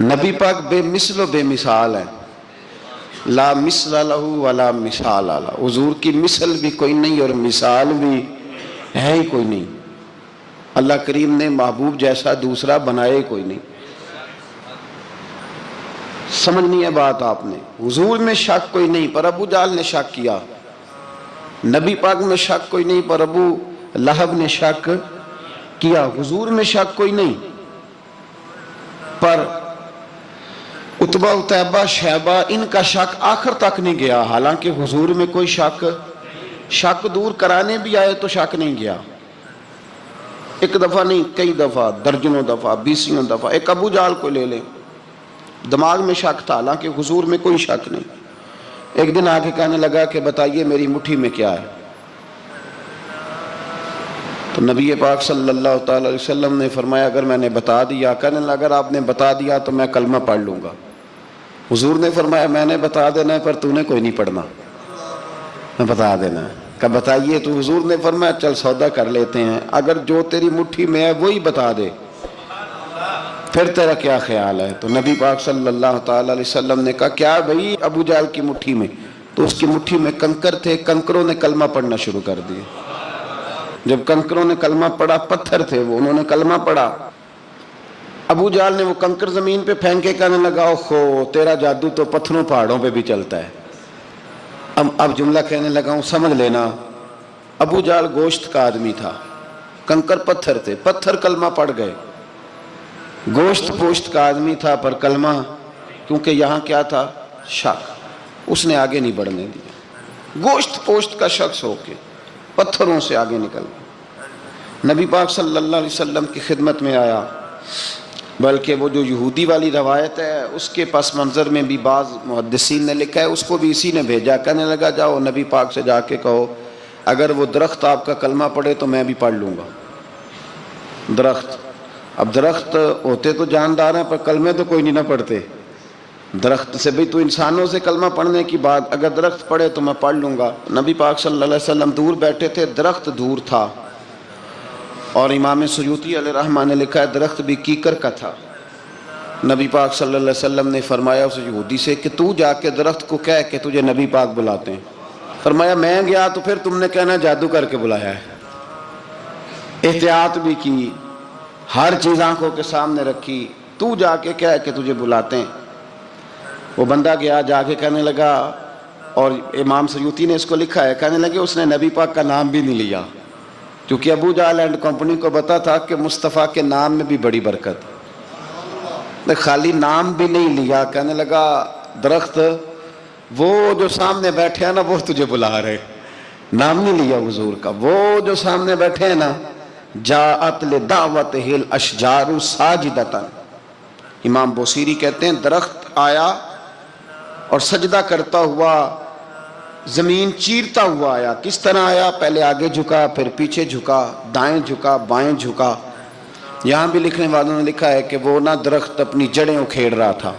نبی پاک بے مثل و بے مثال ہے، لا مثل لہ ولا مثال لہ، حضور کی مثل بھی کوئی نہیں اور مثال بھی ہے ہی کوئی نہیں۔ اللہ کریم نے محبوب جیسا دوسرا بنائے کوئی نہیں۔ سمجھنی ہے بات آپ نے، حضور میں شک کوئی نہیں، پر ابو جہل نے شک کیا۔ نبی پاک میں شک کوئی نہیں، پر ابو لہب نے شک کیا۔ حضور میں شک کوئی نہیں، پر عتبہ اتیبہ شیبہ ان کا شک آخر تک نہیں گیا، حالانکہ حضور میں کوئی شک دور کرانے بھی آئے تو شک نہیں گیا۔ ایک دفعہ نہیں، کئی دفعہ، درجنوں دفعہ، بیسیوں دفعہ۔ ایک ابو جہل کو لے لیں، دماغ میں شک تھا حالانکہ حضور میں کوئی شک نہیں۔ ایک دن آ کے کہنے لگا کہ بتائیے میری مٹھی میں کیا ہے؟ تو نبی پاک صلی اللہ تعالی علیہ وسلم نے فرمایا اگر میں نے بتا دیا، کہنے لگا اگر آپ نے بتا دیا تو میں کلمہ پڑھ لوں گا۔ حضور نے فرمایا میں نے بتا دینا ہے پر تو نے کوئی نہیں پڑھنا، میں بتا دینا ہے۔ کہ بتائیے، تو حضور نے فرمایا چل سودا کر لیتے ہیں، اگر جو تیری مٹھی میں ہے وہی بتا دے پھر تیرا کیا خیال ہے؟ تو نبی پاک صلی اللہ تعالی علیہ وسلم نے کہا کیا بھئی ابو جہل کی مٹھی میں؟ تو اس کی مٹھی میں کنکر تھے، کنکروں نے کلمہ پڑھنا شروع کر دیا۔ جب کنکروں نے کلمہ پڑھا، پتھر تھے وہ، انہوں نے کلمہ پڑھا۔ ابو جہل نے وہ کنکر زمین پہ پھینکے کہنے لگا اوہو تیرا جادو تو پتھروں پہاڑوں پہ بھی چلتا ہے۔ اب جملہ کہنے لگا ہوں سمجھ لینا، ابو جہل گوشت کا آدمی تھا، کنکر پتھر تھے، پتھر کلمہ پڑھ گئے۔ گوشت پوشت کا آدمی تھا پر کلمہ، کیونکہ یہاں کیا تھا؟ شک، اس نے آگے نہیں بڑھنے دیا۔ گوشت پوشت کا شخص ہو کے پتھروں سے آگے نکل گیا۔ نبی پاک صلی اللہ علیہ وسلم کی خدمت میں آیا، بلکہ وہ جو یہودی والی روایت ہے اس کے پس منظر میں بھی بعض محدثین نے لکھا ہے، اس کو بھی اسی نے بھیجا، کہنے لگا جاؤ نبی پاک سے جا کے کہو اگر وہ درخت آپ کا کلمہ پڑھے تو میں بھی پڑھ لوں گا۔ درخت، اب درخت ہوتے تو جاندار ہیں پر کلمے تو کوئی نہیں نہ پڑھتے۔ درخت سے بھی تو انسانوں سے کلمہ پڑھنے کی بات، اگر درخت پڑھے تو میں پڑھ لوں گا۔ نبی پاک صلی اللہ علیہ وسلم دور بیٹھے تھے، درخت دور تھا، اور امام سیوطی علیہ رحمہ نے لکھا ہے درخت بھی کیکر کا تھا۔ نبی پاک صلی اللہ علیہ وسلم نے فرمایا اس یہودی سے کہ تو جا کے درخت کو کہہ کہ تجھے نبی پاک بلاتے ہیں۔ فرمایا میں گیا تو پھر تم نے کہنا جادو کر کے بلایا ہے۔ احتیاط بھی کی، ہر چیز آنکھوں کے سامنے رکھی، تو جا کے کہہ کہ تجھے بلاتے ہیں۔ وہ بندہ گیا، جا کے کہنے لگا، اور امام سیوطی نے اس کو لکھا ہے، کہنے لگے اس نے نبی پاک کا نام بھی نہیں لیا، کیونکہ ابو جہل اینڈ کمپنی کو پتا تھا کہ مصطفیٰ کے نام میں بھی بڑی برکت، خالی نام بھی نہیں لیا۔ کہنے لگا درخت وہ جو سامنے بیٹھے ہیں نا وہ تجھے بلا رہے، نام نہیں لیا حضور کا، وہ جو سامنے بیٹھے ہیں نا، جاءت لدعوتہ الاشجار ساجدۃ۔ امام بوصیری کہتے ہیں درخت آیا اور سجدہ کرتا ہوا، زمین چیرتا ہوا آیا۔ کس طرح آیا؟ پہلے آگے جھکا، پھر پیچھے جھکا، دائیں جھکا، بائیں جھکا۔ یہاں بھی لکھنے والوں نے لکھا ہے کہ وہ نہ درخت اپنی جڑیں اکھیڑ رہا تھا،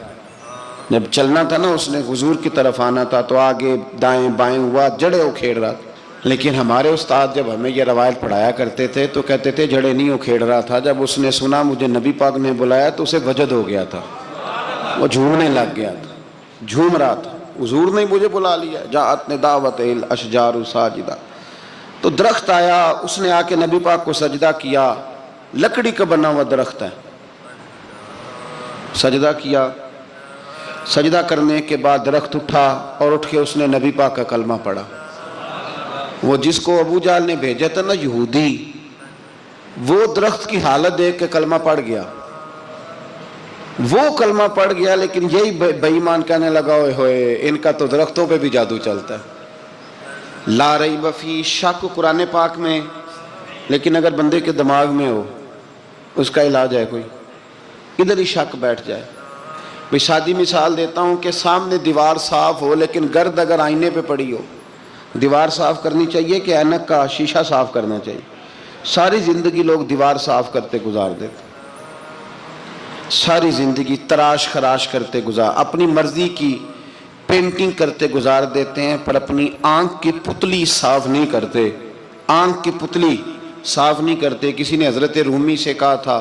جب چلنا تھا نا اس نے حضور کی طرف آنا تھا تو آگے دائیں بائیں ہوا، جڑیں اکھیڑ رہا تھا۔ لیکن ہمارے استاد جب ہمیں یہ روایت پڑھایا کرتے تھے تو کہتے تھے جڑیں نہیں اکھیڑ رہا تھا، جب اس نے سنا مجھے نبی پاک نے بلایا تو اسے وجد ہو گیا تھا، وہ جھومنے لگ گیا تھا، جھوم رہا تھا، حضور نے مجھے بلا لیا، جاءت لدعوتہ الاشجار ساجدۃ۔ تو درخت آیا، اس نے آ کے نبی پاک کو سجدہ کیا، لکڑی کا بنا ہوا درخت ہے، سجدہ کیا۔ سجدہ کرنے کے بعد درخت اٹھا اور اٹھ کے اس نے نبی پاک کا کلمہ پڑھا۔ وہ جس کو ابو جہل نے بھیجا تھا نا یہودی، وہ درخت کی حالت دیکھ کے کلمہ پڑھ گیا، وہ کلمہ پڑھ گیا، لیکن یہی بے ایمان کہنے لگا ہوئے ہوئے ان کا تو درختوں پہ بھی جادو چلتا ہے۔ لا ریب فی، شک قرآن پاک میں، لیکن اگر بندے کے دماغ میں ہو اس کا علاج ہے کوئی، ادھر ہی شک بیٹھ جائے۔ میں سادی مثال دیتا ہوں کہ سامنے دیوار صاف ہو لیکن گرد اگر آئینے پہ پڑی ہو، دیوار صاف کرنی چاہیے کہ اینک کا شیشہ صاف کرنا چاہیے؟ ساری زندگی لوگ دیوار صاف کرتے گزار دیتے، ساری زندگی تراش خراش کرتے گزار، اپنی مرضی کی پینٹنگ کرتے گزار دیتے ہیں، پر اپنی آنکھ کی پتلی صاف نہیں کرتے، آنکھ کی پتلی صاف نہیں کرتے۔ کسی نے حضرت رومی سے کہا تھا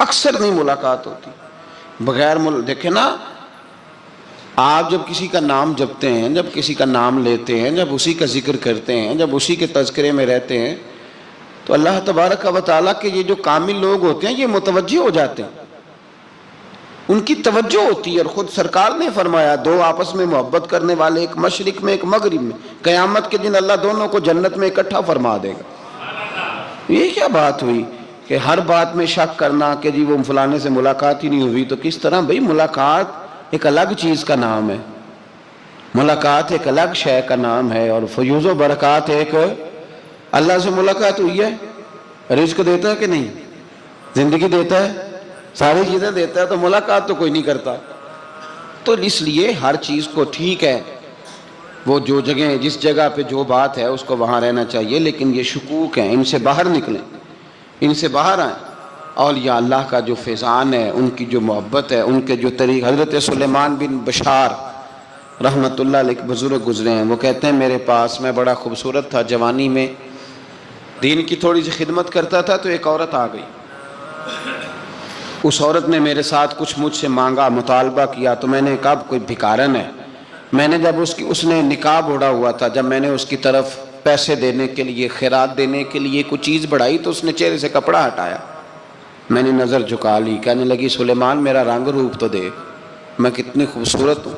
اکثر نہیں ملاقات ہوتی بغیر دیکھیں نا، آپ جب کسی کا نام جپتے ہیں، جب کسی کا نام لیتے ہیں، جب اسی کا ذکر کرتے ہیں، جب اسی کے تذکرے میں رہتے ہیں، تو اللہ تبارک و تعالیٰ کے یہ جو کامل لوگ ہوتے ہیں یہ متوجہ ہو جاتے ہیں، ان کی توجہ ہوتی ہے۔ اور خود سرکار نے فرمایا دو آپس میں محبت کرنے والے، ایک مشرق میں ایک مغرب میں، قیامت کے دن اللہ دونوں کو جنت میں اکٹھا فرما دے گا۔ یہ کیا بات ہوئی کہ ہر بات میں شک کرنا کہ جی وہ فلانے سے ملاقات ہی نہیں ہوئی؟ تو کس طرح بھئی، ملاقات ایک الگ چیز کا نام ہے، ملاقات ایک الگ شے کا نام ہے، اور فیوز و برکات ایک اللہ سے ملاقات ہوئی ہے۔ رزق دیتا ہے کہ نہیں؟ زندگی دیتا ہے، ساری چیزیں دیتا ہے، تو ملاقات تو کوئی نہیں کرتا۔ تو اس لیے ہر چیز کو ٹھیک ہے، وہ جو جگہ جس جگہ پہ جو بات ہے اس کو وہاں رہنا چاہیے، لیکن یہ شکوک ہیں، ان سے باہر نکلیں، ان سے باہر آئیں۔ اولیاء اللہ کا جو فیضان ہے، ان کی جو محبت ہے، ان کے جو طریق، حضرت سلیمان بن بشار رحمت اللہ علیہ بزرگ گزرے ہیں، وہ کہتے ہیں میرے پاس، میں بڑا خوبصورت تھا، جوانی میں دین کی تھوڑی سی خدمت کرتا تھا، تو ایک عورت آ گئی، اس عورت نے میرے ساتھ کچھ مجھ سے مانگا، مطالبہ کیا، تو میں نے کہا کوئی بھکارن ہے۔ میں نے جب اس نے نقاب اوڑھا ہوا تھا، جب میں نے اس کی طرف پیسے دینے کے لیے، خیرات دینے کے لیے کوئی چیز بڑھائی، تو اس نے چہرے سے کپڑا ہٹایا، میں نے نظر جھکا لی، کہنے لگی سلیمان میرا رنگ روپ تو دیکھ، میں کتنی خوبصورت ہوں،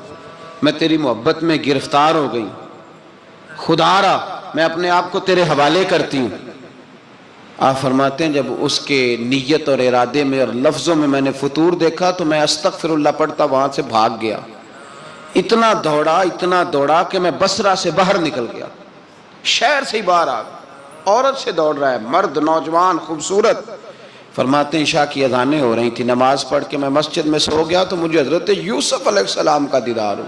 میں تیری محبت میں گرفتار ہو گئی، خدا را میں اپنے آپ کو تیرے حوالے کرتی ہوں۔ آپ فرماتے ہیں جب اس کے نیت اور ارادے میں اور لفظوں میں نے فطور دیکھا، تو میں استغفر اللہ پڑھتا وہاں سے بھاگ گیا، اتنا دوڑا کہ میں بصرہ سے باہر نکل گیا، شہر سے ہی باہر آ گیا، عورت سے دوڑ رہا ہے، مرد، نوجوان، خوبصورت۔ فرماتے ہیں عشاء کی اذانیں ہو رہی تھی، نماز پڑھ کے میں مسجد میں سو گیا، تو مجھے حضرت یوسف علیہ السلام کا دیدار ہو۔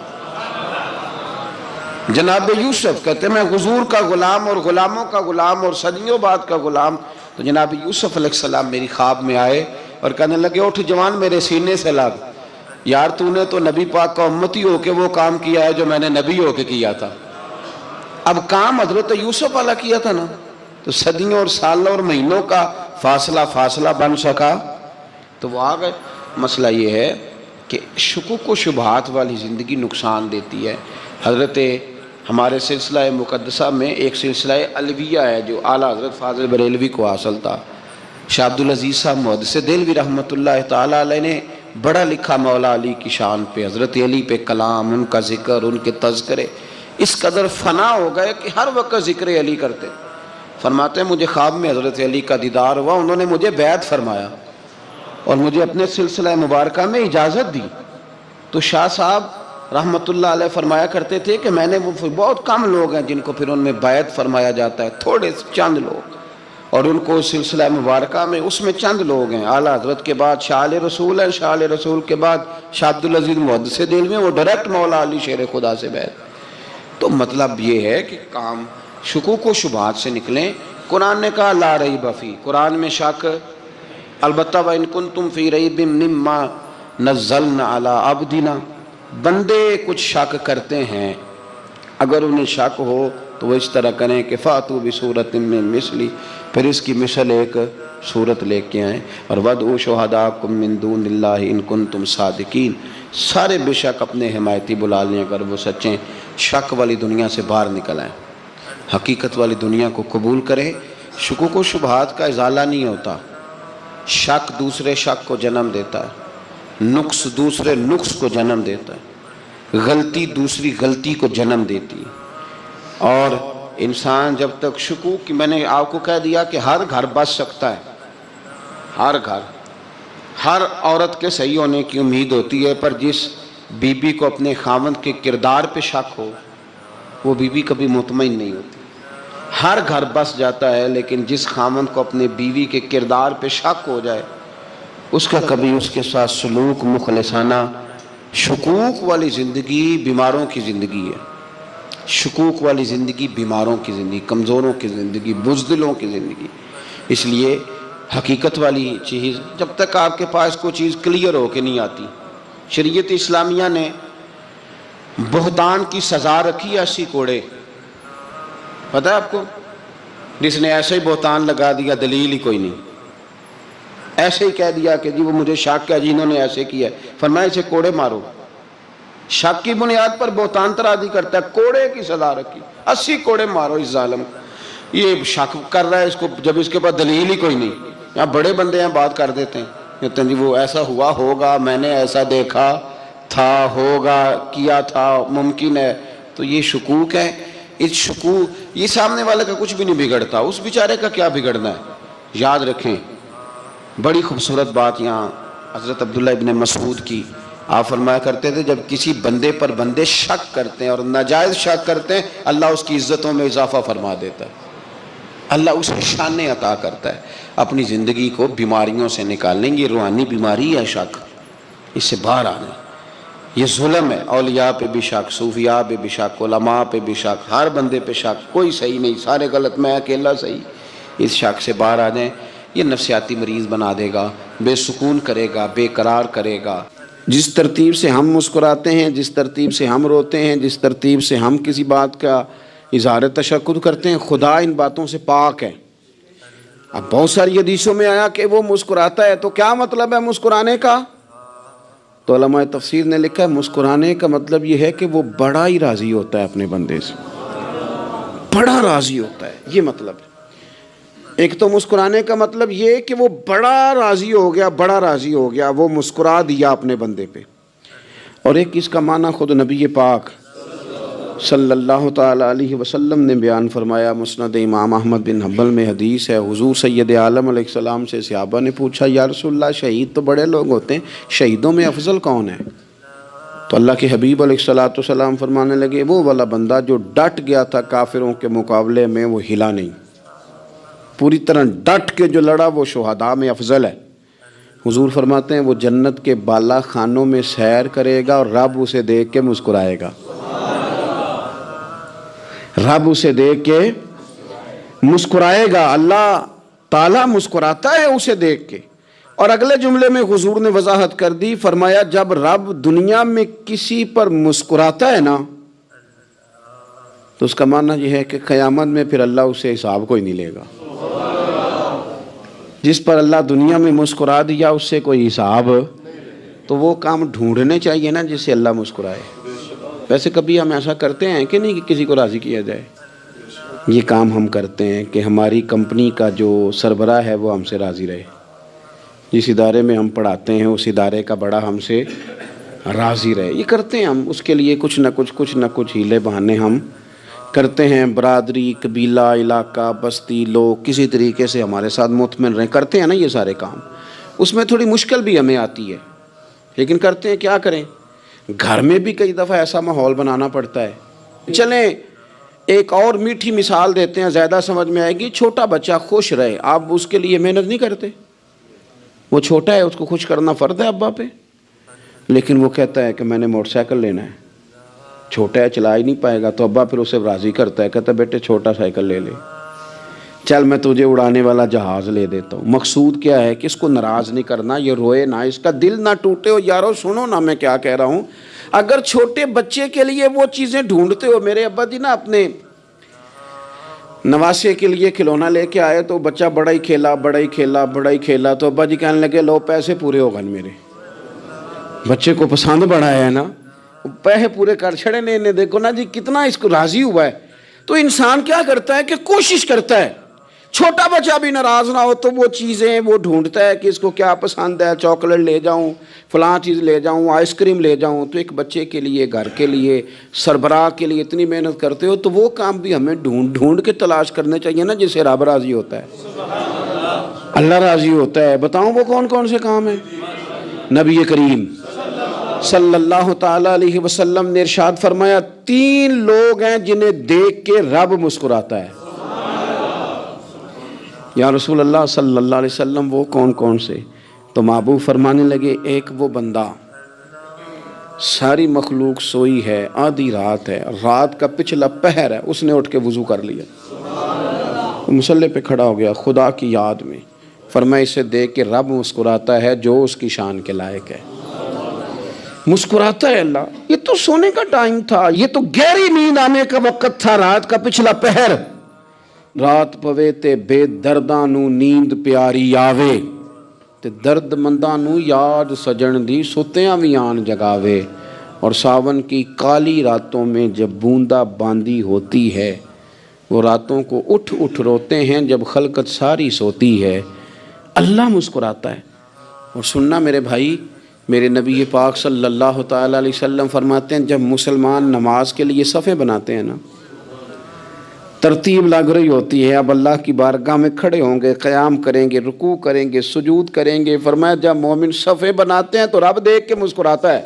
جناب یوسف کہتے ہیں میں حضور کا غلام اور غلاموں کا غلام اور صدیوں بعد کا غلام، تو جناب یوسف علیہ السلام میری خواب میں آئے اور کہنے لگے اٹھ جوان، میرے سینے سے لگ، یار تو نے تو نبی پاک کا امتی ہو کے وہ کام کیا ہے جو میں نے نبی ہو کے کیا تھا۔ اب کام حضرت یوسف والا کیا تھا نا، تو صدیوں اور سالوں اور مہینوں کا فاصلہ بن سکا، تو وہ آ گئے۔ مسئلہ یہ ہے کہ شکوک و شبہات والی زندگی نقصان دیتی ہے۔ حضرت ہمارے سلسلہ مقدسہ میں ایک سلسلہ علویہ ہے جو اعلیٰ حضرت فاضل بریلوی کو حاصل تھا، شاہ عبدالعزیز صاحب محدث دہلوی رحمۃ اللہ تعالیٰ علیہ نے بڑا لکھا مولا علی کی شان پہ، حضرت علی پہ کلام، ان کا ذکر، ان کے تذکرے اس قدر فنا ہو گئے کہ ہر وقت ذکر علی کرتے۔ فرماتے ہیں مجھے خواب میں حضرت علی کا دیدار ہوا، انہوں نے مجھے بیعت فرمایا اور مجھے اپنے سلسلہ مبارکہ میں اجازت دی۔ تو شاہ صاحب رحمت اللہ علیہ فرمایا کرتے تھے کہ میں نے وہ بہت کم لوگ ہیں جن کو پھر ان میں بیعت فرمایا جاتا ہے، تھوڑے چند لوگ، اور ان کو سلسلہ مبارکہ میں اس میں چند لوگ ہیں۔ اعلیٰ حضرت کے بعد شاہ علیہ رسول ہیں، شاہ علیہ رسول کے بعد شاہ عبدالعزیز محدث دہلوی، وہ ڈائریکٹ مولا علی شیر خدا سے بیعت۔ تو مطلب یہ ہے کہ کام شکوک و شبہات سے نکلیں۔ قرآن نے کہا لا ریب فی، قرآن میں شک البتہ وَإِن كُنتُمْ فِي رَيْبٍ مِّمَّا نَزَّلْنَا عَلَىٰ عَبْدِنَا، بندے کچھ شک کرتے ہیں، اگر انہیں شک ہو تو وہ اس طرح کریں کہ فَأْتُوا بِسُورَةٍ مِّن مِّثْلِهِ، پھر اس کی مثل ایک صورت لے کے آئیں، اور وَادْعُوا شُهَدَاءَكُم مِّن دُونِ اللَّهِ إِن كُنتُمْ صَادِقِينَ، سارے بے شک اپنے حمایتی بلا لیں اگر وہ سچیں۔ شک والی دنیا سے باہر نکل آئیں، حقیقت والی دنیا کو قبول کریں۔ شکوک و شبہات کا ازالہ نہیں ہوتا، شک دوسرے شک کو جنم دیتا ہے، نقص دوسرے نقص کو جنم دیتا ہے، غلطی دوسری غلطی کو جنم دیتی ہے۔ اور انسان جب تک شکوک، میں نے آپ کو کہہ دیا کہ ہر گھر بس سکتا ہے، ہر گھر، ہر عورت کے صحیح ہونے کی امید ہوتی ہے، پر جس بیوی کو اپنے خاوند کے کردار پہ شک ہو وہ بیوی کبھی مطمئن نہیں ہوتی۔ ہر گھر بس جاتا ہے، لیکن جس خاوند کو اپنے بیوی کے کردار پہ شک ہو جائے اس کا کبھی اس کے ساتھ سلوک مخلصانہ۔ شکوک والی زندگی بیماروں کی زندگی ہے، شکوک والی زندگی بیماروں کی زندگی، کمزوروں کی زندگی، بزدلوں کی زندگی۔ اس لیے حقیقت والی چیز جب تک آپ کے پاس کوئی چیز کلیئر ہو کے نہیں آتی، شریعت اسلامیہ نے بہتان کی سزا رکھی ہے 80 کوڑے، پتہ ہے آپ کو؟ جس نے ایسے ہی بہتان لگا دیا، دلیل ہی کوئی نہیں، ایسے ہی کہہ دیا کہ جی وہ مجھے شک ہے جی انہوں نے ایسے کیا ہے، فرمایا اسے کوڑے مارو۔ شک کی بنیاد پر بہتان ترازی کرتا ہے، کوڑے کی سزا رکھی، 80 کوڑے مارو اس ظالم کو۔ یہ شک کر رہا ہے اس کو جب اس کے پاس دلیل ہی کوئی نہیں۔ یہاں بڑے بندے ہیں بات کر دیتے ہیں، کہتے ہیں جی وہ ایسا ہوا ہوگا، میں نے ایسا دیکھا تھا، ہوگا، کیا تھا، ممکن ہے۔ تو یہ شکوک ہے۔ اس شکوک یہ سامنے والے کا کچھ بھی نہیں بگڑتا، اس بیچارے کا کیا بگڑنا ہے۔ یاد رکھیں بڑی خوبصورت بات یہاں حضرت عبداللہ ابن مسعود کی، آپ فرمایا کرتے تھے جب کسی بندے پر بندے شک کرتے ہیں اور ناجائز شک کرتے ہیں، اللہ اس کی عزتوں میں اضافہ فرما دیتا ہے، اللہ اسے شانیں عطا کرتا ہے۔ اپنی زندگی کو بیماریوں سے نکالنے، یہ روحانی بیماری ہے شک، اس سے باہر آنا۔ یہ ظلم ہے، اولیاء پہ بھی شک، صوفیاء پہ بھی شک، علماء پہ بھی شک، ہر بندے پہ شک، کوئی صحیح نہیں، سارے غلط، میں اکیلا صحیح۔ اس شک سے باہر آ جائیں، یہ نفسیاتی مریض بنا دے گا، بے سکون کرے گا، بے قرار کرے گا۔ جس ترتیب سے ہم مسکراتے ہیں، جس ترتیب سے ہم روتے ہیں، جس ترتیب سے ہم کسی بات کا اظہار تشکر کرتے ہیں، خدا ان باتوں سے پاک ہے۔ اب بہت ساری حدیثوں میں آیا کہ وہ مسکراتا ہے، تو کیا مطلب ہے مسکرانے کا؟ تو علماء تفسیر نے لکھا ہے مسکرانے کا مطلب یہ ہے کہ وہ بڑا ہی راضی ہوتا ہے اپنے بندے سے، بڑا راضی ہوتا ہے، یہ مطلب ہے۔ ایک تو مسکرانے کا مطلب یہ کہ وہ بڑا راضی ہو گیا، بڑا راضی ہو گیا، وہ مسکرا دیا اپنے بندے پہ۔ اور ایک اس کا معنی خود نبی پاک صلی اللہ تعالیٰ علیہ وسلم نے بیان فرمایا۔ مسند امام احمد بن حنبل میں حدیث ہے، حضور سید عالم علیہ السلام سے صحابہ نے پوچھا یا رسول اللہ شہید تو بڑے لوگ ہوتے ہیں، شہیدوں میں افضل کون ہے؟ تو اللہ کے حبیب علیہ السلام فرمانے لگے وہ والا بندہ جو ڈٹ گیا تھا کافروں کے مقابلے میں، وہ ہلا نہیں، پوری طرح ڈٹ کے جو لڑا وہ شہداء میں افضل ہے۔ حضور فرماتے ہیں وہ جنت کے بالا خانوں میں سیر کرے گا اور رب اسے دیکھ کے مسکرائے گا، رب اسے دیکھ کے مسکرائے گا، اللہ تعالیٰ مسکراتا ہے اسے دیکھ کے۔ اور اگلے جملے میں حضور نے وضاحت کر دی، فرمایا جب رب دنیا میں کسی پر مسکراتا ہے نا تو اس کا معنی یہ ہے کہ قیامت میں پھر اللہ اسے حساب کوئی نہیں لے گا۔ جس پر اللہ دنیا میں مسکرا دیا اس سے کوئی حساب، تو وہ کام ڈھونڈنے چاہیے نا جس سے اللہ مسکرائے۔ ویسے کبھی ہم ایسا کرتے ہیں کہ نہیں کہ کسی کو راضی کیا جائے؟ یہ کام ہم کرتے ہیں کہ ہماری کمپنی کا جو سربراہ ہے وہ ہم سے راضی رہے، جس ادارے میں ہم پڑھاتے ہیں اس ادارے کا بڑا ہم سے راضی رہے، یہ کرتے ہیں ہم۔ اس کے لیے کچھ نہ کچھ ہیلے بہانے ہم کرتے ہیں، برادری، قبیلہ، علاقہ، بستی، لوگ کسی طریقے سے ہمارے ساتھ مطمئن رہیں، کرتے ہیں نا یہ سارے کام۔ اس میں تھوڑی مشکل بھی ہمیں آتی ہے لیکن کرتے ہیں، کیا کریں۔ گھر میں بھی کئی دفعہ ایسا ماحول بنانا پڑتا ہے۔ چلیں ایک اور میٹھی مثال دیتے ہیں، زیادہ سمجھ میں آئے گی۔ چھوٹا بچہ خوش رہے، آپ اس کے لیے محنت نہیں کرتے؟ وہ چھوٹا ہے، اس کو خوش کرنا فرض ہے ابا پہ، لیکن وہ کہتا ہے کہ میں نے موٹر سائیکل لینا ہے، چھوٹا ہے چلا ہی نہیں پائے گا، تو ابا پھر اسے راضی کرتا ہے، کہتا ہے بیٹے چھوٹا سائیکل لے لے، چل میں تجھے اڑانے والا جہاز لے دیتا ہوں۔ مقصود کیا ہے کہ اس کو ناراض نہیں کرنا، یہ روئے نہ، اس کا دل نہ ٹوٹے۔ ہو یارو سنو نا میں کیا کہہ رہا ہوں، اگر چھوٹے بچے کے لیے وہ چیزیں ڈھونڈتے ہو، میرے ابا جی نا اپنے نواسے کے لیے کھلونا لے کے آئے تو بچہ بڑا ہی کھیلا، تو ابا جی کہنے لگے لو پیسے پورے ہو گئے میرے، بچے کو پسند بڑا ہے نا، پیسے پورے کر چھڑے نے، دیکھو نا جی کتنا اس کو راضی ہوا ہے۔ تو انسان کیا کرتا ہے کہ کوشش کرتا ہے، چھوٹا بچہ بھی ناراض نہ ہو تو وہ چیزیں وہ ڈھونڈتا ہے کہ اس کو کیا پسند ہے، چاکلیٹ لے جاؤں، فلاں چیز لے جاؤں، آئس کریم لے جاؤں۔ تو ایک بچے کے لیے، گھر کے لیے، سربراہ کے لیے اتنی محنت کرتے ہو تو وہ کام بھی ہمیں ڈھونڈ کے تلاش کرنے چاہیے نا جس سے رب راضی ہوتا ہے، اللہ راضی ہوتا ہے۔ بتاؤں وہ کون کون سے کام ہیں؟ نبی کریم صلی اللہ تعالیٰ علیہ وسلم نے ارشاد فرمایا 3 لوگ ہیں جنہیں دیکھ کے رب مسکراتا ہے۔ یا رسول اللہ صلی اللہ علیہ وسلم وہ کون کون سے؟ تو محبوب فرمانے لگے ایک وہ بندہ ساری مخلوق سوئی ہے، آدھی رات ہے، رات کا پچھلا پہر ہے، اس نے اٹھ کے وضو کر لیا، مصلی پہ کھڑا ہو گیا خدا کی یاد میں، فرمایا اسے دیکھ کے رب مسکراتا ہے جو اس کی شان کے لائق ہے، مسکراتا ہے اللہ۔ یہ تو سونے کا ٹائم تھا، یہ تو گہری نیند آنے کا وقت تھا، رات کا پچھلا پہر، رات پوے تے بے درداں نو نیند پیاری آوے، تے درد مندانو یاد سجن دی ستیاں بھی آن جگاوے، اور ساون کی کالی راتوں میں جب بوندا باندی ہوتی ہے، وہ راتوں کو اٹھ اٹھ روتے ہیں جب خلقت ساری سوتی ہے۔ اللہ مسکراتا ہے۔ اور سننا میرے بھائی، میرے نبی پاک صلی اللہ تعالیٰ علیہ وسلم فرماتے ہیں جب مسلمان نماز کے لیے صفیں بناتے ہیں نا، ترتیب لگ رہی ہوتی ہے، اب اللہ کی بارگاہ میں کھڑے ہوں گے، قیام کریں گے، رکوع کریں گے، سجود کریں گے، فرمایا جب مومن صفیں بناتے ہیں تو رب دیکھ کے مسکراتا ہے،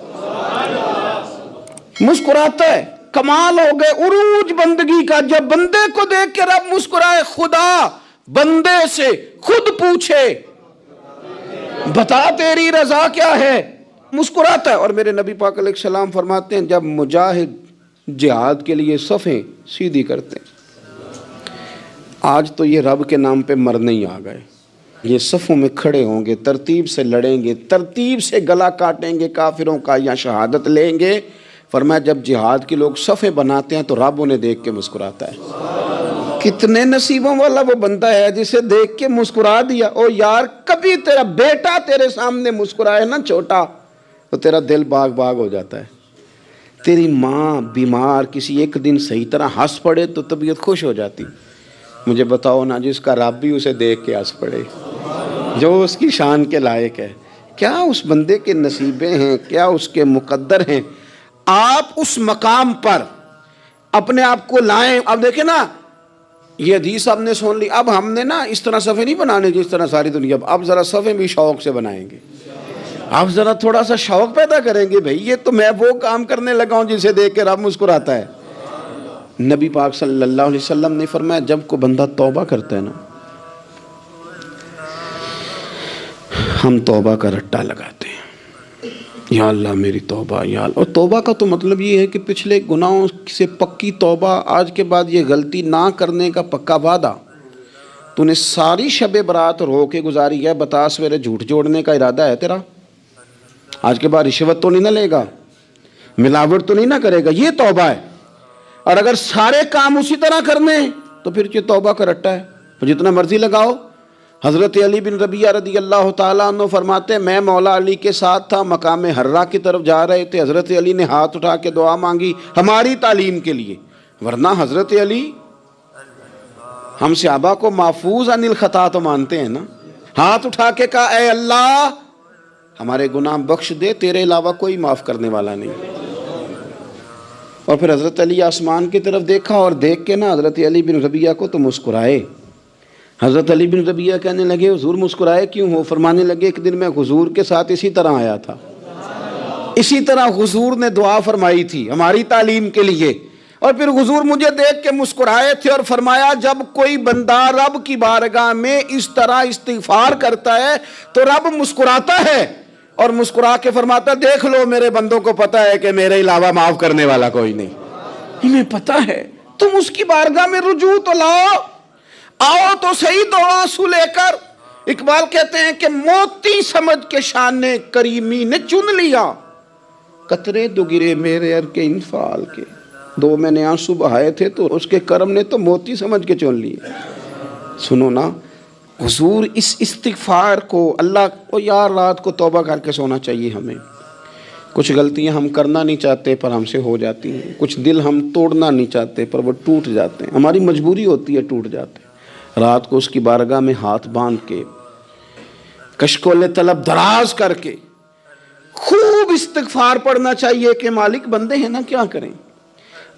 مسکراتا ہے۔ کمال ہو گئے عروج بندگی کا، جب بندے کو دیکھ کے رب مسکرائے۔ خدا بندے سے خود پوچھے بتا تیری رضا کیا ہے، مسکراتا ہے۔ اور میرے نبی پاک علیہ السلام فرماتے ہیں جب مجاہد جہاد کے لیے صفیں سیدھی کرتے ہیں، آج تو یہ رب کے نام پہ مرنے ہی آ گئے، یہ صفوں میں کھڑے ہوں گے، ترتیب سے لڑیں گے، ترتیب سے گلا کاٹیں گے کافروں کا یا شہادت لیں گے۔ فرمایا جب جہاد کے لوگ صفیں بناتے ہیں تو رب انہیں دیکھ کے مسکراتا ہے۔ کتنے نصیبوں والا وہ بندہ ہے جسے دیکھ کے مسکرا دیا۔ او یار، کبھی تیرا بیٹا تیرے سامنے مسکرائے نا چھوٹا تو تیرا دل باغ باغ ہو جاتا ہے۔ تیری ماں بیمار کسی ایک دن صحیح طرح ہنس پڑے تو طبیعت خوش ہو جاتی۔ مجھے بتاؤ نا جس کا رب بھی اسے دیکھ کے ہنس پڑے، جو اس کی شان کے لائق ہے، کیا اس بندے کے نصیبیں ہیں، کیا اس کے مقدر ہیں۔ آپ اس مقام پر اپنے آپ کو لائیں۔ اب دیکھیں نا، یہ حدیث آپ نے سن لی، اب ہم نے نا اس طرح صفحے نہیں بنانے جس طرح ساری دنیا، اب ذرا صفحے بھی شوق سے بنائیں گے، اب ذرا تھوڑا سا شوق پیدا کریں گے۔ بھئی یہ تو میں وہ کام کرنے لگا ہوں جسے دیکھ کے رب مسکراتا ہے۔ نبی پاک صلی اللہ علیہ وسلم نے فرمایا جب کوئی بندہ توبہ کرتا ہے نا، ہم توبہ کا رٹا لگاتے ہیں، یا اللہ میری توبہ، یا اللہ۔ اور توبہ کا تو مطلب یہ ہے کہ پچھلے گناہوں سے پکی توبہ، آج کے بعد یہ غلطی نہ کرنے کا پکا وعدہ۔ تو نے ساری شب برات رو کے گزاری ہے، بتا سویرے جھوٹ جوڑنے کا ارادہ ہے تیرا؟ آج کے بعد رشوت تو نہیں نہ لے گا، ملاوٹ تو نہیں نہ کرے گا، یہ توبہ ہے۔ اور اگر سارے کام اسی طرح کرنے تو پھر یہ توبہ کا رٹا ہے، جتنا مرضی لگاؤ۔ حضرت علی بن ربیعہ رضی اللہ تعالیٰ عنہ فرماتے ہیں میں مولا علی کے ساتھ تھا، مقام حرہ کی طرف جا رہے تھے، حضرت علی نے ہاتھ اٹھا کے دعا مانگی ہماری تعلیم کے لیے، ورنہ حضرت علی ہم صحابہ کو محفوظ عن الخطا تو مانتے ہیں نا۔ ہاتھ اٹھا کے کہا اے اللہ ہمارے گناہ بخش دے، تیرے علاوہ کوئی معاف کرنے والا نہیں۔ اور پھر حضرت علی آسمان کی طرف دیکھا اور دیکھ کے نا حضرت علی بن ربیعہ کو تو مسکرائے۔ حضرت علی بن ربیعہ کہنے لگے حضور مسکرائے کیوں ہو؟ فرمانے لگے ایک دن میں حضور کے ساتھ اسی طرح آیا تھا، اسی طرح حضور نے دعا فرمائی تھی ہماری تعلیم کے لیے، اور پھر حضور مجھے دیکھ کے مسکرائے تھے اور فرمایا جب کوئی بندہ رب کی بارگاہ میں اس طرح استغفار کرتا ہے تو رب مسکراتا ہے، اور مسکرا کے فرماتا دیکھ لو میرے بندوں کو پتا ہے کہ میرے علاوہ معاف کرنے والا کوئی نہیں، انہیں پتا ہے، تم اس کی بارگاہ میں رجوع تو لاؤ، آؤ تو صحیح دو آنسو لے کر۔ اقبال کہتے ہیں کہ موتی سمجھ کے شان کریمی نے چن لیا، قطرے دو گرے میرے ار کے انفعال کے، دو میں نے آنسو بہائے تھے تو اس کے کرم نے تو موتی سمجھ کے چن لیے۔ سنو نا حضور اس استغفار کو، اللہ کو یار رات کو توبہ کر کے سونا چاہیے ہمیں۔ کچھ غلطیاں ہم کرنا نہیں چاہتے پر ہم سے ہو جاتی ہیں، کچھ دل ہم توڑنا نہیں چاہتے پر وہ ٹوٹ جاتے ہیں، ہماری مجبوری ہوتی ہے ٹوٹ جاتے ہیں۔ رات کو اس کی بارگاہ میں ہاتھ باندھ کے کشکول طلب دراز کر کے خوب استغفار پڑھنا چاہیے کہ مالک بندے ہیں نا کیا کریں،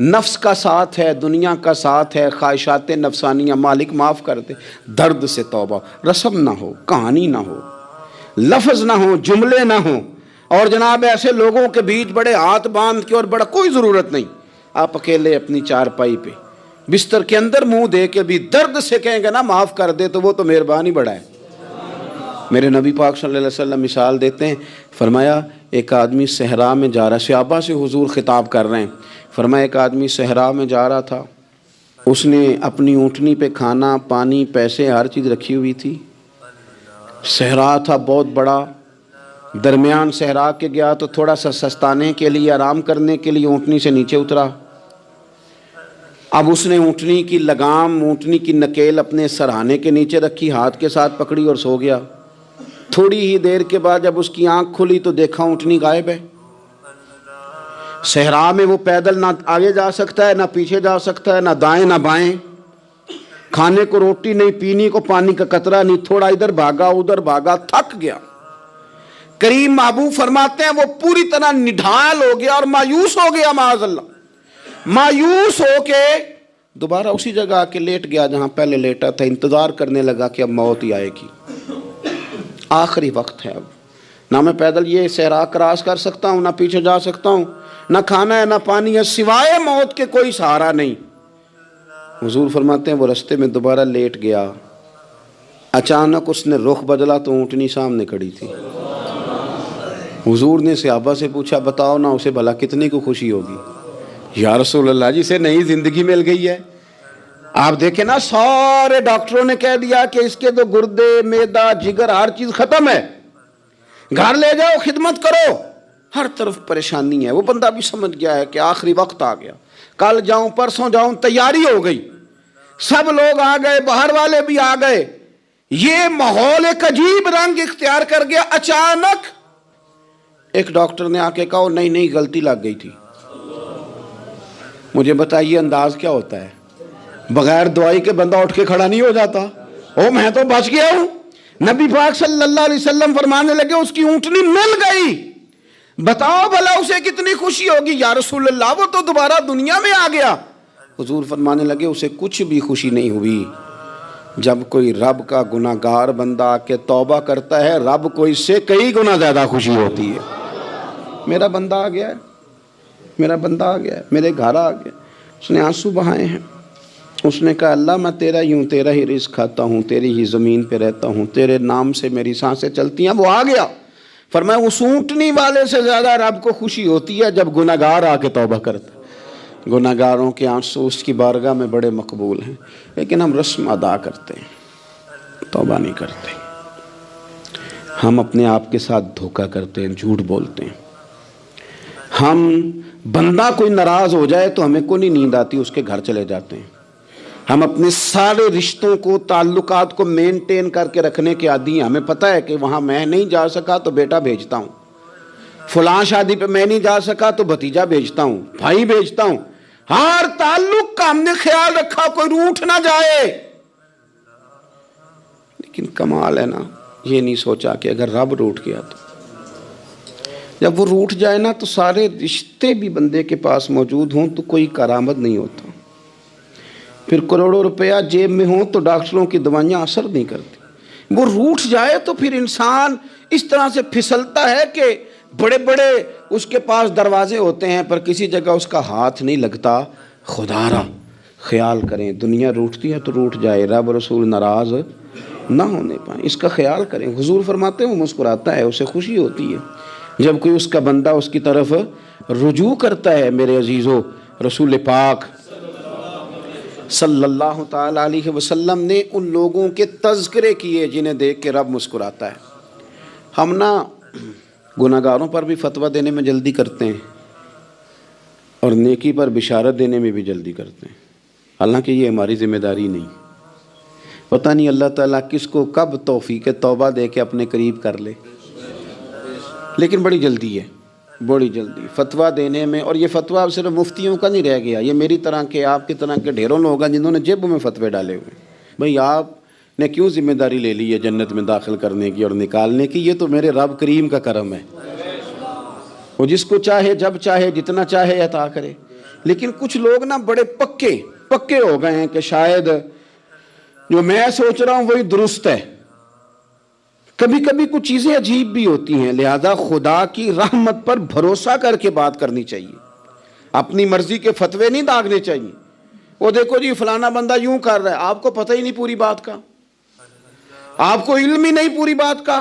نفس کا ساتھ ہے، دنیا کا ساتھ ہے، خواہشات نفسانیہ، مالک معاف کر دے۔ درد سے توبہ، رسم نہ ہو، کہانی نہ ہو، لفظ نہ ہو، جملے نہ ہوں، اور جناب ایسے لوگوں کے بیچ بڑے ہاتھ باندھ کے اور بڑا کوئی ضرورت نہیں، آپ اکیلے اپنی چارپائی پہ بستر کے اندر منہ دے کے بھی درد سے کہیں گے نا معاف کر دے تو وہ تو مہربانی بڑا ہے۔ میرے نبی پاک صلی اللہ علیہ وسلم مثال دیتے ہیں، فرمایا ایک آدمی صحرا میں جا رہا، صحابہ سے حضور خطاب کر رہے ہیں، فرمایا ایک آدمی صحرا میں جا رہا تھا، اس نے اپنی اونٹنی پہ کھانا پانی پیسے ہر چیز رکھی ہوئی تھی، صحرا تھا بہت بڑا، درمیان صحرا کے گیا تو تھوڑا سا سستانے کے لیے آرام کرنے کے لیے اونٹنی سے نیچے اترا، اب اس نے اونٹنی کی لگام، اونٹنی کی نکیل اپنے سرہانے کے نیچے رکھی، ہاتھ کے ساتھ پکڑی اور سو گیا۔ تھوڑی ہی دیر کے بعد جب اس کی آنکھ کھلی تو دیکھا اونٹنی غائب ہے۔ صحرا میں وہ پیدل نہ آگے جا سکتا ہے، نہ پیچھے جا سکتا ہے، نہ دائیں نہ بائیں، کھانے کو روٹی نہیں، پینے کو پانی کا قطرہ نہیں، تھوڑا ادھر بھاگا ادھر بھاگا، تھک گیا۔ کریم محبوب فرماتے ہیں وہ پوری طرح نڈھال ہو گیا اور مایوس ہو گیا، معاذ اللہ، مایوس ہو کے دوبارہ اسی جگہ آ کے لیٹ گیا جہاں پہلے لیٹا تھا، انتظار کرنے لگا کہ اب موت ہی آئے گی، آخری وقت ہے، اب نہ میں پیدل یہ صحرا کراس کر سکتا ہوں، نہ پیچھے جا سکتا ہوں، نہ کھانا ہے نہ پانی ہے، سوائے موت کے کوئی سہارا نہیں۔ حضور فرماتے ہیں وہ رستے میں دوبارہ لیٹ گیا، اچانک اس نے رخ بدلا تو اونٹنی سامنے کھڑی تھی۔ حضور نے صحابہ سے پوچھا بتاؤ نا اسے بھلا کتنے کو خوشی ہوگی؟ یا رسول اللہ جسے نئی زندگی مل گئی ہے۔ آپ دیکھیں نا سارے ڈاکٹروں نے کہہ دیا کہ اس کے تو گردے معدہ جگر ہر چیز ختم ہے، گھر لے جاؤ خدمت کرو، ہر طرف پریشانی ہے۔ وہ بندہ بھی سمجھ گیا ہے کہ آخری وقت آ گیا، کل جاؤں پرسوں جاؤں، تیاری ہو گئی، سب لوگ آ گئے، باہر والے بھی آ گئے، یہ ماحول ایک عجیب رنگ اختیار کر گیا۔ اچانک ایک ڈاکٹر نے آ کے کہا نہیں نہیں غلطی لگ گئی تھی۔ مجھے بتائیے انداز کیا ہوتا ہے؟ بغیر دوائی کے بندہ اٹھ کے کھڑا نہیں ہو جاتا، او میں تو بچ گیا ہوں۔ نبی پاک صلی اللہ علیہ وسلم فرمانے لگے اس کی اونٹنی مل گئی، بتاؤ بھلا اسے کتنی خوشی ہوگی؟ یا رسول اللہ وہ تو دوبارہ دنیا میں آ گیا۔ حضور فرمانے لگے اسے کچھ بھی خوشی نہیں ہوئی۔ جب کوئی رب کا گناہ گار بندہ آ کے توبہ کرتا ہے، رب کو اس سے کئی گنا زیادہ خوشی ہوتی ہے۔ میرا بندہ آ گیا ہے، میرا بندہ آ گیا ہے، میرے گھر آ گیا۔ اس نے آنسو بہائے ہیں، اس نے کہا اللہ میں تیرا ہی ہوں، تیرا ہی رزق کھاتا ہوں، تیری ہی زمین پہ رہتا ہوں، تیرے نام سے میری سانسیں چلتی ہیں۔ وہ آ گیا۔ فرمایا اس اونٹنی والے سے زیادہ رب کو خوشی ہوتی ہے جب گناہ گار آ کے توبہ کرتا ہے۔ گناہ گاروں کے آنسو اس کی بارگاہ میں بڑے مقبول ہیں، لیکن ہم رسم ادا کرتے ہیں، توبہ نہیں کرتے۔ ہم اپنے آپ کے ساتھ دھوکہ کرتے ہیں، جھوٹ بولتے ہیں۔ ہم بندہ کوئی ناراض ہو جائے تو ہمیں کو نہیں نیند آتی، اس کے گھر چلے جاتے ہیں۔ ہم اپنے سارے رشتوں کو تعلقات کو مینٹین کر کے رکھنے کے عادی ہیں۔ ہمیں پتہ ہے کہ وہاں میں نہیں جا سکا تو بیٹا بھیجتا ہوں، فلاں شادی پہ میں نہیں جا سکا تو بھتیجا بھیجتا ہوں، بھائی بھیجتا ہوں۔ ہر تعلق کا ہم نے خیال رکھا کوئی روٹھ نہ جائے، لیکن کمال ہے نا یہ نہیں سوچا کہ اگر رب روٹھ گیا تو جب وہ روٹھ جائے نا تو سارے رشتے بھی بندے کے پاس موجود ہوں تو کوئی کارآمد نہیں ہوتا، پھر کروڑوں روپیہ جیب میں ہوں تو ڈاکٹروں کی دوائیاں اثر نہیں کرتی۔ وہ روٹھ جائے تو پھر انسان اس طرح سے پھسلتا ہے کہ بڑے بڑے اس کے پاس دروازے ہوتے ہیں پر کسی جگہ اس کا ہاتھ نہیں لگتا۔ خدا را خیال کریں، دنیا روٹھتی ہے تو روٹھ جائے، رب رسول ناراض نہ ہونے پائیں، اس کا خیال کریں۔ حضور فرماتے ہیں وہ مسکراتا ہے، اسے خوشی ہوتی ہے جب کوئی اس کا بندہ اس کی طرف رجوع کرتا ہے۔ میرے عزیزو، رسول پاک صلی اللہ تعالیٰ علیہ وسلم نے ان لوگوں کے تذکرے کیے جنہیں دیکھ کے رب مسکراتا ہے۔ ہم نا گناہ گاروں پر بھی فتویٰ دینے میں جلدی کرتے ہیں اور نیکی پر بشارت دینے میں بھی جلدی کرتے ہیں، حالانکہ یہ ہماری ذمہ داری نہیں۔ پتہ نہیں اللہ تعالیٰ کس کو کب توفیق توبہ دے کے اپنے قریب کر لے، لیکن بڑی جلدی ہے، بڑی جلدی فتویٰ دینے میں۔ اور یہ فتویٰ صرف مفتیوں کا نہیں رہ گیا، یہ میری طرح کے آپ کی طرح کے ڈھیروں لوگ ہیں جنہوں نے جیبوں میں فتوے ڈالے ہوئے ہیں۔ بھئی آپ نے کیوں ذمہ داری لے لی ہے جنت میں داخل کرنے کی اور نکالنے کی؟ یہ تو میرے رب کریم کا کرم ہے، وہ جس کو چاہے جب چاہے جتنا چاہے عطا کرے۔ لیکن کچھ لوگ نا بڑے پکے ہو گئے ہیں کہ شاید جو میں سوچ رہا ہوں وہی درست ہے۔ کبھی کبھی کچھ چیزیں عجیب بھی ہوتی ہیں، لہذا خدا کی رحمت پر بھروسہ کر کے بات کرنی چاہیے، اپنی مرضی کے فتوے نہیں داغنے چاہیے۔ وہ دیکھو جی فلانا بندہ یوں کر رہا ہے، آپ کو پتہ ہی نہیں پوری بات کا، آپ کو علم ہی نہیں پوری بات کا۔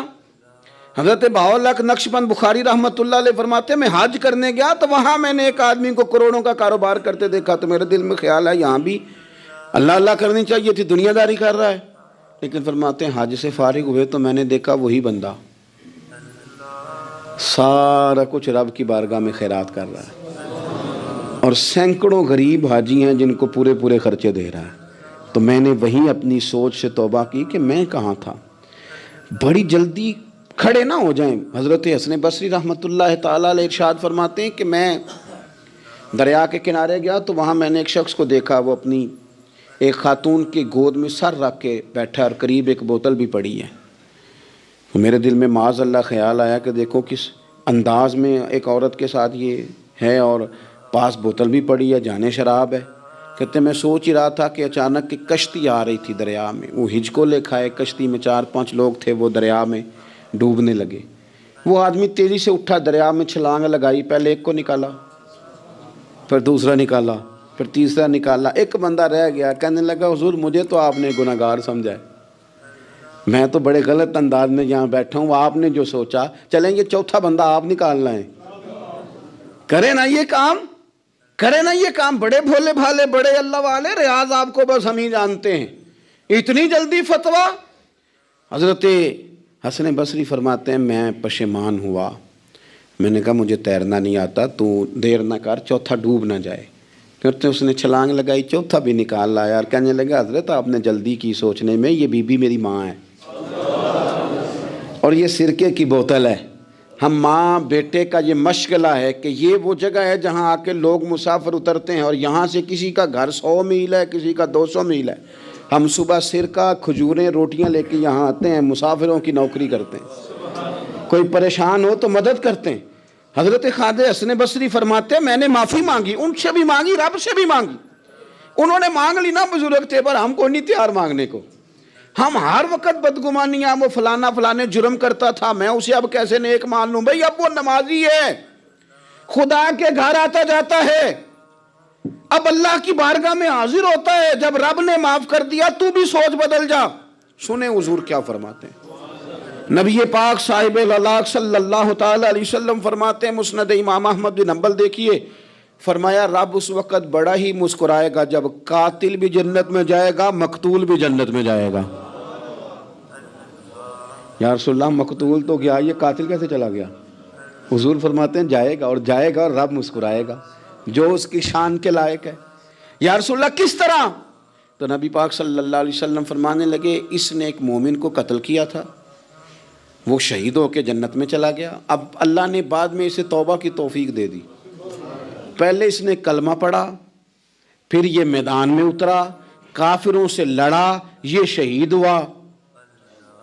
حضرت بہاءاللہ نقشبند بخاری رحمۃ اللہ علیہ فرماتے ہیں میں حج کرنے گیا تو وہاں میں نے ایک آدمی کو کروڑوں کا کاروبار کرتے دیکھا تو میرے دل میں خیال ہے یہاں بھی اللہ اللہ کرنی چاہیے تھی، دنیا داری کر رہا ہے۔ لیکن فرماتے ہیں حج سے فارغ ہوئے تو میں نے دیکھا وہی بندہ سارا کچھ رب کی بارگاہ میں خیرات کر رہا ہے، اور سینکڑوں غریب حاجی ہیں جن کو پورے خرچے دے رہا ہے۔ تو میں نے وہیں اپنی سوچ سے توبہ کی کہ میں کہاں تھا، بڑی جلدی کھڑے نہ ہو جائیں۔ حضرت حسن بصری رحمۃ اللہ تعالیٰ علیہ ارشاد فرماتے ہیں کہ میں دریا کے کنارے گیا تو وہاں میں نے ایک شخص کو دیکھا، وہ اپنی ایک خاتون کی گود میں سر رکھ کے بیٹھا اور قریب ایک بوتل بھی پڑی ہے۔ تو میرے دل میں معاذ اللہ خیال آیا کہ دیکھو کس انداز میں ایک عورت کے ساتھ یہ ہے، اور پاس بوتل بھی پڑی ہے، جانے شراب ہے۔ کہتے میں سوچ ہی رہا تھا کہ اچانک ایک کشتی آ رہی تھی دریا میں، وہ ہج کو لے کھائے، کشتی میں 4-5 لوگ تھے، وہ دریا میں ڈوبنے لگے۔ وہ آدمی تیزی سے اٹھا، دریا میں چھلانگ لگائی، پہلے ایک کو نکالا، پھر دوسرا نکالا، پھر تیسرا نکالا، ایک بندہ رہ گیا۔ کہنے لگا حضور مجھے تو آپ نے گناہگار سمجھا ہے، میں تو بڑے غلط انداز میں یہاں بیٹھا ہوں، آپ نے جو سوچا، چلیں یہ چوتھا بندہ آپ نکالنا ہے، کرے نا یہ کام، کرے نا یہ کام۔ بڑے بھولے بھالے، بڑے اللہ والے، ریاض آپ کو بس ہم ہی جانتے ہیں، اتنی جلدی فتویٰ۔ حضرت حسن بصری فرماتے ہیں میں پشیمان ہوا، میں نے کہا مجھے تیرنا نہیں آتا، تو دیر نہ کر، چوتھا ڈوب نہ جائے۔ کہتے اس نے چھلانگ لگائی، چوتھا بھی نکال لایا، اور کہنے لگا حضرت آپ نے جلدی کی سوچنے میں، یہ بی بی میری ماں ہے اور یہ سرکے کی بوتل ہے۔ ہم ماں بیٹے کا یہ مشغلہ ہے کہ یہ وہ جگہ ہے جہاں آ کے لوگ مسافر اترتے ہیں، اور یہاں سے کسی کا گھر 100 میل ہے، کسی کا 200 میل ہے۔ ہم صبح سرکہ، کھجوریں، روٹیاں لے کے یہاں آتے ہیں، مسافروں کی نوکری کرتے ہیں، کوئی پریشان ہو تو مدد کرتے ہیں۔ حضرت خواجہ حسن بصری فرماتے ہیں میں نے معافی مانگی، ان سے بھی مانگی، رب سے بھی مانگی۔ انہوں نے مانگ لی نا، بزرگ تھے، پر ہم کو نہیں تیار مانگنے کو۔ ہم ہر وقت بدگمانیاں، وہ فلانا فلانے جرم کرتا تھا، میں اسے اب کیسے نیک مان لوں؟ بھئی اب وہ نمازی ہے، خدا کے گھر آتا جاتا ہے، اب اللہ کی بارگاہ میں حاضر ہوتا ہے، جب رب نے معاف کر دیا تو بھی سوچ بدل جا۔ سنیں حضور کیا فرماتے ہیں۔ نبی پاک صاحب العلاق صلی اللہ تعالی علیہ وسلم فرماتے ہیں، مسند امام احمد بن حنبل دیکھیے، فرمایا رب اس وقت بڑا ہی مسکرائے گا جب قاتل بھی جنت میں جائے گا، مقتول بھی جنت میں جائے گا۔ یا رسول اللہ مقتول تو گیا، یہ قاتل کیسے چلا گیا؟ حضور فرماتے ہیں جائے گا، اور جائے گا اور رب مسکرائے گا، جو اس کی شان کے لائق ہے۔ یا رسول اللہ کس طرح؟ تو نبی پاک صلی اللہ علیہ وسلم فرمانے لگے اس نے ایک مومن کو قتل کیا تھا، وہ شہید ہو کے جنت میں چلا گیا، اب اللہ نے بعد میں اسے توبہ کی توفیق دے دی۔ پہلے اس نے کلمہ پڑھا، پھر یہ میدان میں اترا، کافروں سے لڑا، یہ شہید ہوا،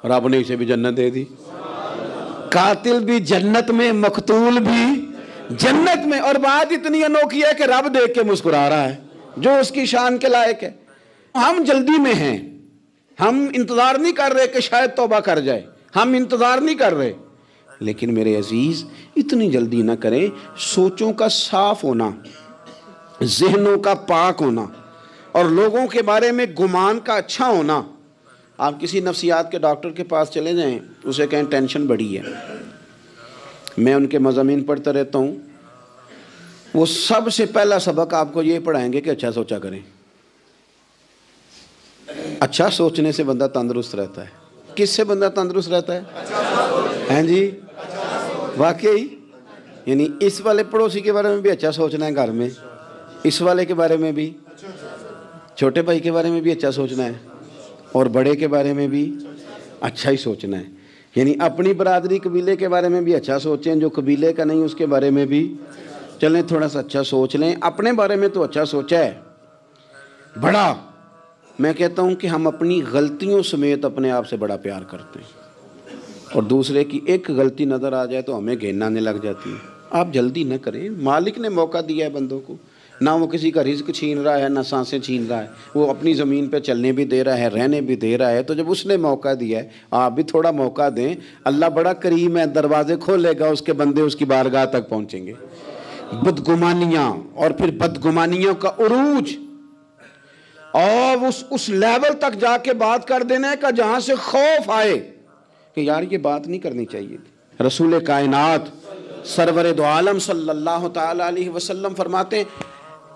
رب نے اسے بھی جنت دے دی۔ قاتل بھی جنت میں، مقتول بھی جنت میں، اور بات اتنی انوکھی ہے کہ رب دیکھ کے مسکرا رہا ہے، جو اس کی شان کے لائق ہے۔ ہم جلدی میں ہیں، ہم انتظار نہیں کر رہے کہ شاید توبہ کر جائے، ہم انتظار نہیں کر رہے، لیکن میرے عزیز اتنی جلدی نہ کریں۔ سوچوں کا صاف ہونا، ذہنوں کا پاک ہونا، اور لوگوں کے بارے میں گمان کا اچھا ہونا۔ آپ کسی نفسیات کے ڈاکٹر کے پاس چلے جائیں، اسے کہیں ٹینشن بڑی ہے، میں ان کے مضامین پڑھتا رہتا ہوں، وہ سب سے پہلا سبق آپ کو یہ پڑھائیں گے کہ اچھا سوچا کریں۔ اچھا سوچنے سے بندہ تندرست رہتا ہے۔ کس سے بندہ تندرست رہتا ہے؟ ہیں جی واقعی، یعنی اس والے پڑوسی کے بارے میں بھی اچھا سوچنا ہے، گھر میں اس والے کے بارے میں بھی، چھوٹے بھائی کے بارے میں بھی اچھا سوچنا ہے، اور بڑے کے بارے میں بھی اچھا ہی سوچنا ہے۔ یعنی اپنی برادری قبیلے کے بارے میں بھی اچھا سوچیں، جو قبیلے کا نہیں اس کے بارے میں بھی چلیں تھوڑا سا اچھا سوچ لیں۔ اپنے بارے میں تو اچھا سوچا ہے بڑا، میں کہتا ہوں کہ ہم اپنی غلطیوں سمیت اپنے آپ سے بڑا پیار کرتے ہیں، اور دوسرے کی ایک غلطی نظر آ جائے تو ہمیں گھن آنے لگ جاتی ہے۔ آپ جلدی نہ کریں، مالک نے موقع دیا ہے بندوں کو، نہ وہ کسی کا رزق چھین رہا ہے، نہ سانسیں چھین رہا ہے، وہ اپنی زمین پہ چلنے بھی دے رہا ہے، رہنے بھی دے رہا ہے، تو جب اس نے موقع دیا ہے آپ بھی تھوڑا موقع دیں۔ اللہ بڑا کریم ہے، دروازے کھولے گا، اس کے بندے اس کی بارگاہ تک پہنچیں گے۔ بدگمانیاں، اور پھر بدگمانیوں کا عروج، اور اس لیول تک جا کے بات کر دینے کا جہاں سے خوف آئے کہ یار یہ بات نہیں کرنی چاہیے تھی۔ رسول کائنات سرور دو عالم صلی اللہ تعالی علیہ وسلم فرماتے ہیں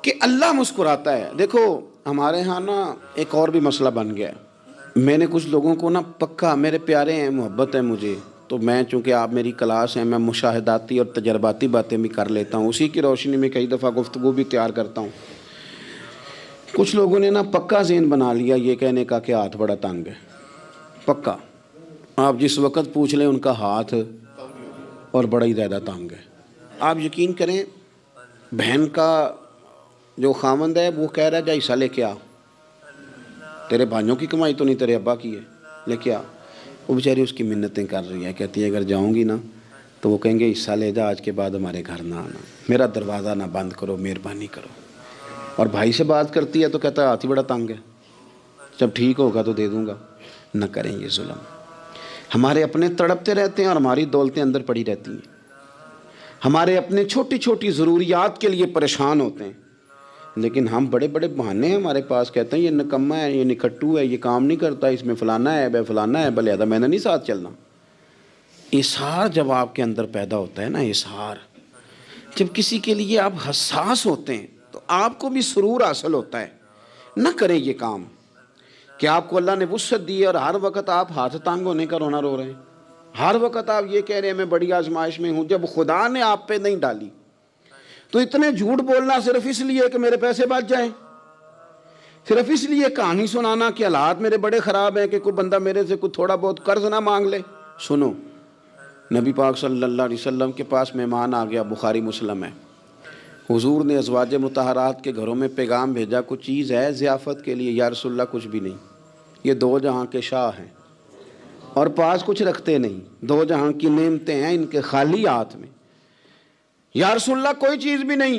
کہ اللہ مسکراتا ہے۔ دیکھو ہمارے ہاں نا ایک اور بھی مسئلہ بن گیا ہے، میں نے کچھ لوگوں کو نا پکا، میرے پیارے ہیں، محبت ہے مجھے، تو میں چونکہ آپ میری کلاس ہیں، میں مشاہداتی اور تجرباتی باتیں بھی کر لیتا ہوں، اسی کی روشنی میں کئی دفعہ گفتگو بھی تیار کرتا ہوں۔ کچھ لوگوں نے نا پکا ذہن بنا لیا یہ کہنے کا کہ ہاتھ بڑا تنگ ہے، پکا آپ جس وقت پوچھ لیں ان کا ہاتھ اور بڑا ہی زیادہ تنگ ہے. آپ یقین کریں بہن کا جو خامند ہے وہ کہہ رہا ہے جا حصہ لے کے آ, تیرے بھائیوں کی کمائی تو نہیں تیرے ابا کی ہے, لے کے آ. وہ بیچاری اس کی منتیں کر رہی ہے, کہتی ہے اگر جاؤں گی نا تو وہ کہیں گے حصہ لے جا, آج کے بعد ہمارے گھر نہ آنا, میرا دروازہ نہ بند کرو, مہربانی کرو. اور بھائی سے بات کرتی ہے تو کہتا ہے ہاتھ ہی بڑا تنگ ہے, جب ٹھیک ہوگا تو دے دوں گا. نہ کریں یہ ظلم. ہمارے اپنے تڑپتے رہتے ہیں اور ہماری دولتیں اندر پڑی رہتی ہیں. ہمارے اپنے چھوٹی چھوٹی ضروریات کے لیے پریشان ہوتے ہیں, لیکن ہم بڑے بڑے بہانے ہیں ہمارے پاس, کہتے ہیں یہ نکما ہے, یہ نکھٹو ہے, یہ کام نہیں کرتا, اس میں فلانا ہے, بے فلانا ہے, بلے میں نے نہیں ساتھ چلنا. اظہار جب آپ کے اندر پیدا ہوتا ہے نا, اظہار جب کسی کے لیے آپ حساس ہوتے ہیں تو آپ کو بھی سرور حاصل ہوتا ہے. نہ کریں یہ کام کہ آپ کو اللہ نے وسعت دی ہے اور ہر وقت آپ ہاتھ تانگ ہونے کا رونا رو رہے ہیں, ہر وقت آپ یہ کہہ رہے ہیں میں بڑی آزمائش میں ہوں, جب خدا نے آپ پہ نہیں ڈالی. تو اتنے جھوٹ بولنا صرف اس لیے کہ میرے پیسے بچ جائیں, صرف اس لیے کہانی سنانا کہ حالات میرے بڑے خراب ہیں کہ کوئی بندہ میرے سے کوئی تھوڑا بہت قرض نہ مانگ لے. سنو, نبی پاک صلی اللہ علیہ وسلم کے پاس مہمان آ گیا, بخاری مسلم ہے. حضور نے ازواج مطہرات کے گھروں میں پیغام بھیجا, کچھ چیز ہے ضیافت کے لیے؟ یا رسول اللہ کچھ بھی نہیں, یہ دو جہاں کے شاہ ہیں اور پاس کچھ رکھتے نہیں, دو جہاں کی نعمتیں ہیں ان کے خالی ہاتھ میں. یا رسول اللہ کوئی چیز بھی نہیں.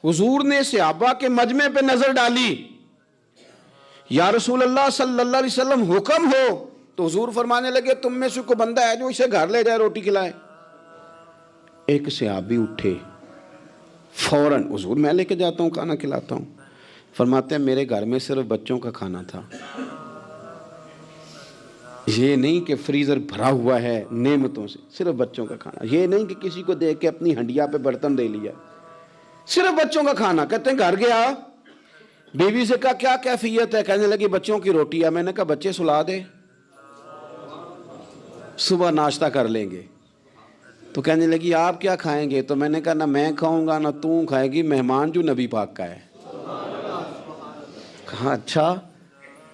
حضور نے صحابہ کے مجمع پہ نظر ڈالی, یا رسول اللہ صلی اللہ علیہ وسلم حکم ہو. تو حضور فرمانے لگے تم میں سے کوئی بندہ ہے جو اسے گھر لے جائے روٹی کھلائے. ایک صحابی اٹھے فوراً, حضور میں لے کے جاتا ہوں کھانا کھلاتا ہوں. فرماتے ہیں میرے گھر میں صرف بچوں کا کھانا تھا, یہ نہیں کہ فریزر بھرا ہوا ہے نعمتوں سے, صرف بچوں کا کھانا. یہ نہیں کہ کسی کو دیکھ کے اپنی ہنڈیا پہ برتن دے لیا, صرف بچوں کا کھانا. کہتے ہیں گھر گیا, بیوی سے کہا کیا کیفیت ہے؟ کہنے لگی بچوں کی روٹی ہے. میں نے کہا بچے سلا دے, صبح ناشتہ کر لیں گے. تو کہنے لگی آپ کیا کھائیں گے؟ تو میں نے کہا نہ میں کھاؤں گا نہ تو کھائے گی, مہمان جو نبی پاک کا ہے. کہا اچھا,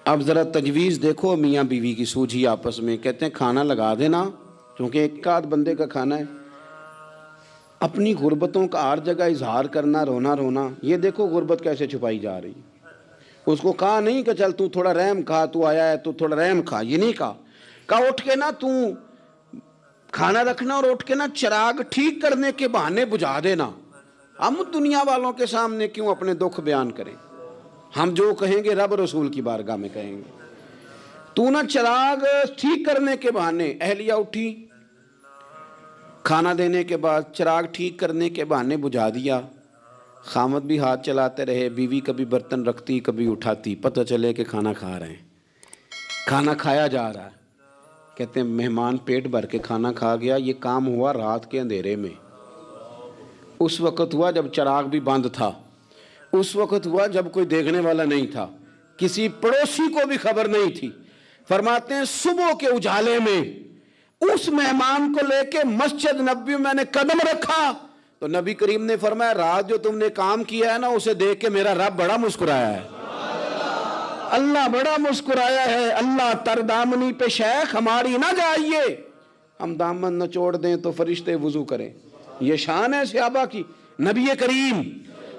اب ذرا تجویز دیکھو میاں بیوی کی سوجھی آپس میں. کہتے ہیں کھانا لگا دینا کیونکہ ایک آدھ بندے کا کھانا ہے. اپنی غربتوں کا ہر جگہ اظہار کرنا, رونا رونا. یہ دیکھو غربت کیسے چھپائی جا رہی. اس کو کہا نہیں کہ چل تو تھوڑا رحم کھا, تو آیا ہے تو تھوڑا رحم کھا, یہ نہیں کہا. کہا اٹھ کے نا تو کھانا رکھنا اور اٹھ کے نا چراغ ٹھیک کرنے کے بہانے بجھا دینا. ہم دنیا والوں کے سامنے کیوں اپنے دکھ بیان کریں؟ ہم جو کہیں گے رب رسول کی بارگاہ میں کہیں گے. تو نا چراغ ٹھیک کرنے کے بہانے. اہلیہ اٹھی, کھانا دینے کے بعد چراغ ٹھیک کرنے کے بہانے بجھا دیا. خامد بھی ہاتھ چلاتے رہے, بیوی کبھی برتن رکھتی کبھی اٹھاتی, پتہ چلے کہ کھانا کھا رہے ہیں, کھانا کھایا جا رہا ہے. کہتے ہیں مہمان پیٹ بھر کے کھانا کھا گیا. یہ کام ہوا رات کے اندھیرے میں, اس وقت ہوا جب چراغ بھی بند تھا, اس وقت ہوا جب کوئی دیکھنے والا نہیں تھا, کسی پڑوسی کو بھی خبر نہیں تھی. فرماتے ہیں صبح کے اجالے میں اس مہمان کو لے کے مسجد نبوی میں نے قدم رکھا تو نبی کریم نے فرمایا رات جو تم نے کام کیا ہے نا اسے دیکھ کے میرا رب بڑا مسکرایا ہے, اللہ بڑا مسکرایا ہے. اللہ تر دامنی پہ شیخ ہماری نہ جائیے, ہم دامن نہ چھوڑ دیں تو فرشتے وضو کریں. یہ شان ہے صحابہ کی. نبی کریم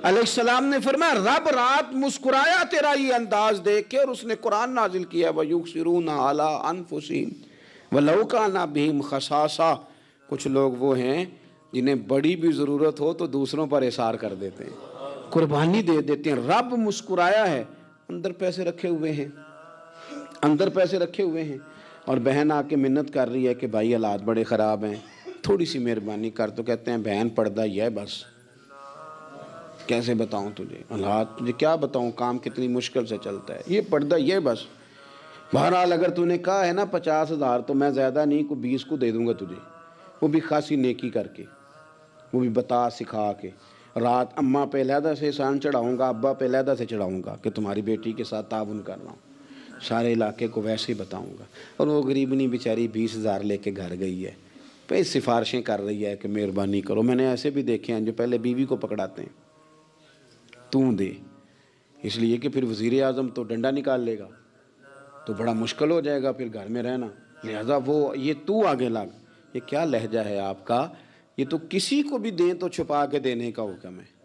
علیہ السلام نے فرمایا رب رات مسکرایا تیرا یہ انداز دیکھ کے, اور اس نے قرآن نازل کیا وَيُؤْثِرُونَ عَلَىٰ أَنفُسِهِمْ وَلَوْ كَانَ بِهِمْ خَصَاصَةٌ. کچھ لوگ وہ ہیں جنہیں بڑی بھی ضرورت ہو تو دوسروں پر اثار کر دیتے ہیں, قربانی دے دیتے ہیں. رب مسکرایا ہے, اندر پیسے رکھے ہوئے ہیں, اندر پیسے رکھے ہوئے ہیں. اور بہن آ کے منت کر رہی ہے کہ بھائی حالات بڑے خراب ہیں, تھوڑی سی مہربانی کر. تو کہتے ہیں بہن پردہ ہی ہے بس, کیسے بتاؤں تجھے حالات, تجھے کیا بتاؤں کام کتنی مشکل سے چلتا ہے, یہ پردہ یہ بس. بہرحال اگر تو نے کہا ہے نا 50,000 تو میں زیادہ نہیں کو 20 کو دے دوں گا تجھے, وہ بھی خاصی نیکی کر کے, وہ بھی بتا سکھا کے. رات اماں پہ علیحدہ سے احسان چڑھاؤں گا, ابا پہ علیحدہ سے چڑھاؤں گا کہ تمہاری بیٹی کے ساتھ تعاون کر رہا ہوں, سارے علاقے کو ویسے ہی بتاؤں گا. اور وہ غریبنی بیچاری 20,000 لے کے گھر گئی ہے, پہ سفارشیں کر رہی ہے کہ مہربانی کرو. میں نے ایسے بھی دیکھے ہیں جو پہلے بیوی کو پکڑاتے ہیں تو دے, اس لیے کہ پھر وزیر اعظم تو ڈنڈا نکال لے گا تو بڑا مشکل ہو جائے گا پھر گھر میں رہنا. لہذا وہ یہ تو آگے لگ، یہ کیا لہجہ ہے آپ کا؟ یہ تو کسی کو بھی دیں تو چھپا کے دینے کا حکم ہے.